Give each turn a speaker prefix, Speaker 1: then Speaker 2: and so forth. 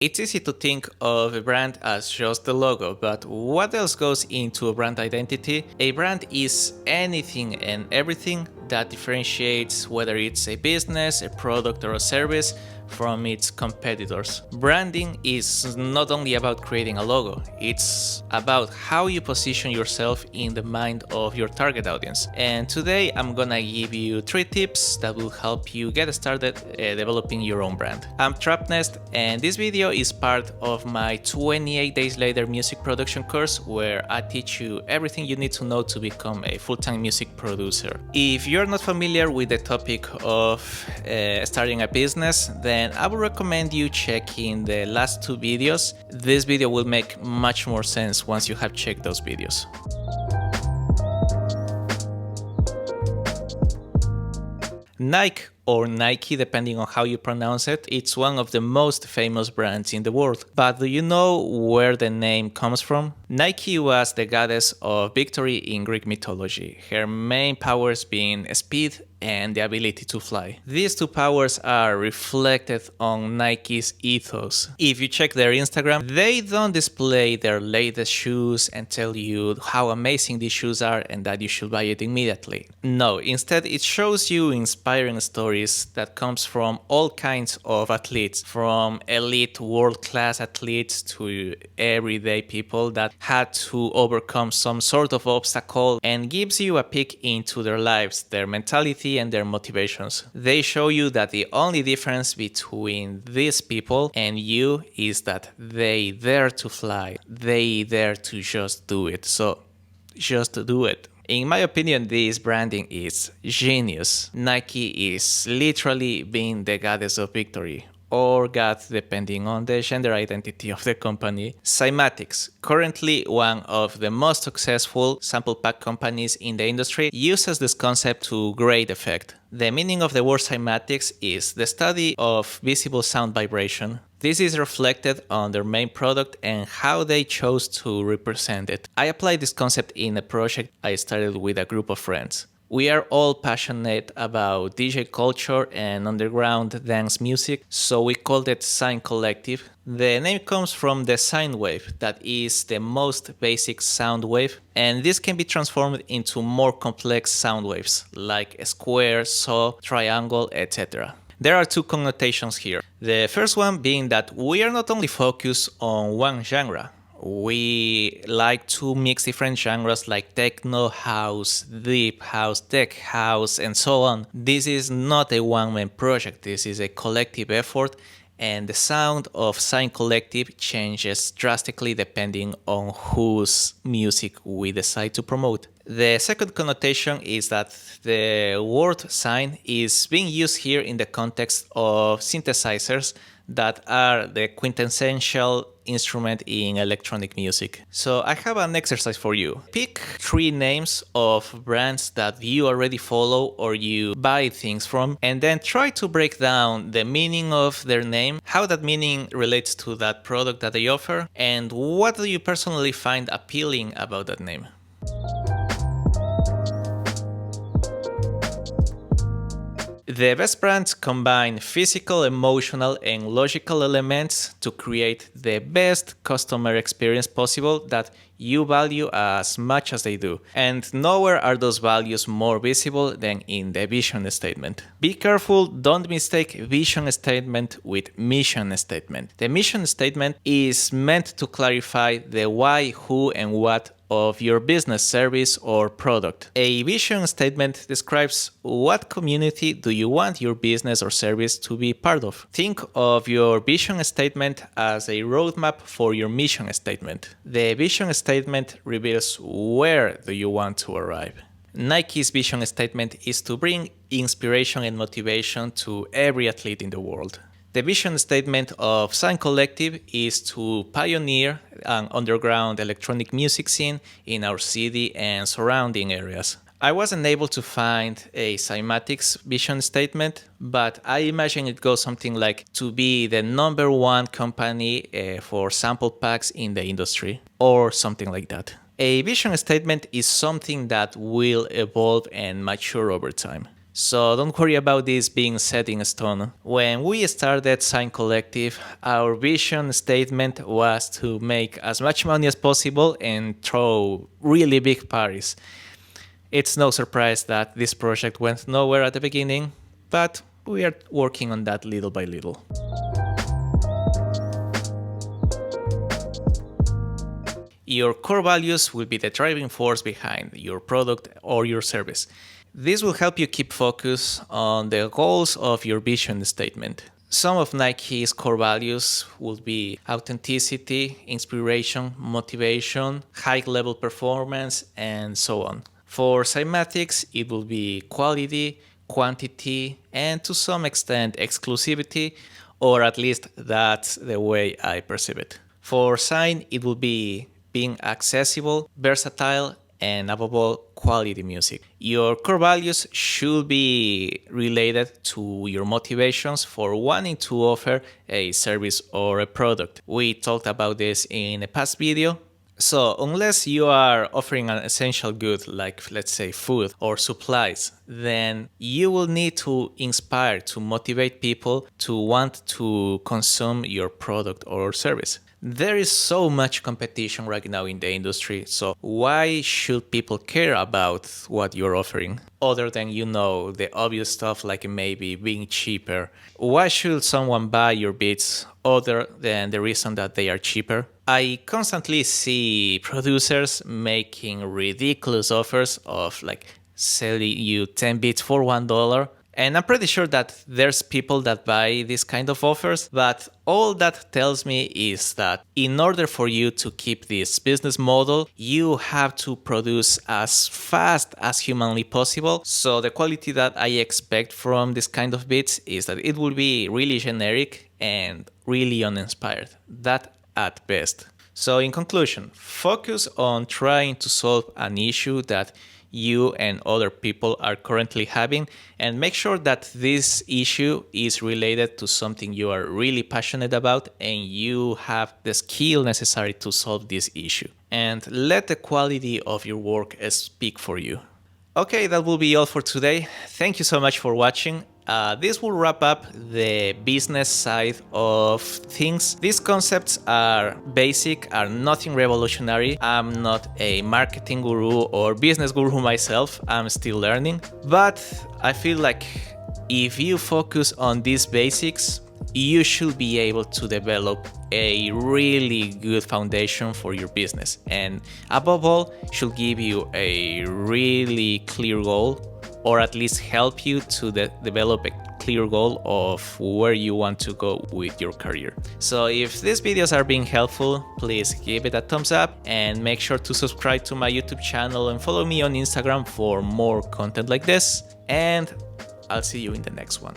Speaker 1: It's easy to think of a brand as just the logo, but what else goes into a brand identity? A brand is anything and everything that differentiates whether it's a business, a product, or a service from its competitors. Branding is not only about creating a logo, it's about how you position yourself in the mind of your target audience. And today I'm gonna give you 3 tips that will help you get started developing your own brand. I'm Trapnest, and this video is part of my 28 Days Later music production course, where I teach you everything you need to know to become a full-time music producer. If you're not familiar with the topic of starting a business, then I would recommend you checking the last 2 videos. This video will make much more sense once you have checked those videos. Nike, or Nike depending on how you pronounce it, it's one of the most famous brands in the world. But do you know where the name comes from? Nike was the goddess of victory in Greek mythology, her main powers being speed and the ability to fly. These 2 powers are reflected on Nike's ethos. If you check their Instagram, they don't display their latest shoes and tell you how amazing these shoes are and that you should buy it immediately. No, instead it shows you inspiring stories that comes from all kinds of athletes, from elite world-class athletes to everyday people that had to overcome some sort of obstacle, and gives you a peek into their lives, their mentality and their motivations. They show you that the only difference between these people and you is that they dare to fly, they dare to just do it. So just do it. In my opinion, this branding is genius. Nike is literally being the goddess of victory, or God, depending on the gender identity of the company. Cymatics, currently one of the most successful sample pack companies in the industry, uses this concept to great effect. The meaning of the word cymatics is the study of visible sound vibration. This is reflected on their main product and how they chose to represent it. I applied this concept in a project I started with a group of friends. We are all passionate about DJ culture and underground dance music, so we called it Sine Collective. The name comes from the sine wave, that is the most basic sound wave, and this can be transformed into more complex sound waves, like a square, saw, triangle, etc. There are 2 connotations here. The first one being that we are not only focused on one genre. We like to mix different genres like techno, house, deep house, tech house, and so on. This is not a one-man project, this is a collective effort, and the sound of Sine Collective changes drastically depending on whose music we decide to promote. The second connotation is that the word sine is being used here in the context of synthesizers that are the quintessential instrument in electronic music. So I have an exercise for you. Pick 3 names of brands that you already follow or you buy things from, and then try to break down the meaning of their name, how that meaning relates to that product that they offer, and what do you personally find appealing about that name. The best brands combine physical, emotional, and logical elements to create the best customer experience possible that you value as much as they do. And nowhere are those values more visible than in the vision statement. Be careful, don't mistake vision statement with mission statement. The mission statement is meant to clarify the why, who, and what of your business, service, or product. A vision statement describes what community do you want your business or service to be part of. Think of your vision statement as a roadmap for your mission statement. The vision statement reveals where do you want to arrive. Nike's vision statement is to bring inspiration and motivation to every athlete in the world. The vision statement of Sine Collective is to pioneer an underground electronic music scene in our city and surrounding areas. I wasn't able to find a Cymatics vision statement, but I imagine it goes something like to be the #1 company for sample packs in the industry, or something like that. A vision statement is something that will evolve and mature over time. So don't worry about this being set in stone. When we started Sign Collective, our vision statement was to make as much money as possible and throw really big parties. It's no surprise that this project went nowhere at the beginning, but we are working on that little by little. Your core values will be the driving force behind your product or your service. This will help you keep focus on the goals of your vision statement. Some of Nike's core values will be authenticity, inspiration, motivation, high-level performance, and so on. For Cymatics, it will be quality, quantity, and to some extent exclusivity, or at least that's the way I perceive it. For Sign, it will be being accessible, versatile, and above all, quality music. Your core values should be related to your motivations for wanting to offer a service or a product. We talked about this in a past video. So unless you are offering an essential good like, let's say, food or supplies, then you will need to inspire, to motivate people to want to consume your product or service. There is so much competition right now in the industry, so why should people care about what you're offering? Other than, the obvious stuff like maybe being cheaper. Why should someone buy your beats other than the reason that they are cheaper? I constantly see producers making ridiculous offers of like selling you 10 beats for $1. And I'm pretty sure that there's people that buy these kind of offers, but all that tells me is that in order for you to keep this business model, you have to produce as fast as humanly possible. So the quality that I expect from this kind of beats is that it will be really generic and really uninspired. That at best. So in conclusion, focus on trying to solve an issue that you and other people are currently having, and make sure that this issue is related to something you are really passionate about and you have the skill necessary to solve this issue. And let the quality of your work speak for you. Okay, that will be all for today. Thank you so much for watching. This will wrap up the business side of things. These concepts are basic, are nothing revolutionary. I'm not a marketing guru or business guru myself. I'm still learning. But I feel like if you focus on these basics, you should be able to develop a really good foundation for your business. And above all, should give you a really clear goal, or at least help you to develop a clear goal of where you want to go with your career. So if these videos are being helpful, please give it a thumbs up and make sure to subscribe to my YouTube channel and follow me on Instagram for more content like this. And I'll see you in the next one.